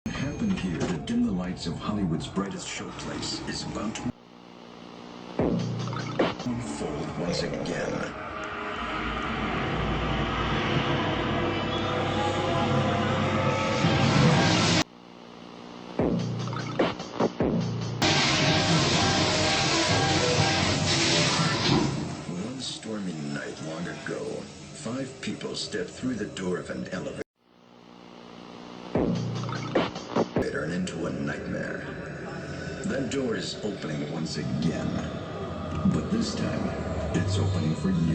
Happened here to dim the lights of Hollywood's brightest showplace is about to unfold once again. One stormy night long ago, 5 people stepped through the door of an elevator and into a nightmare. That door is opening once again, but this time it's opening for you.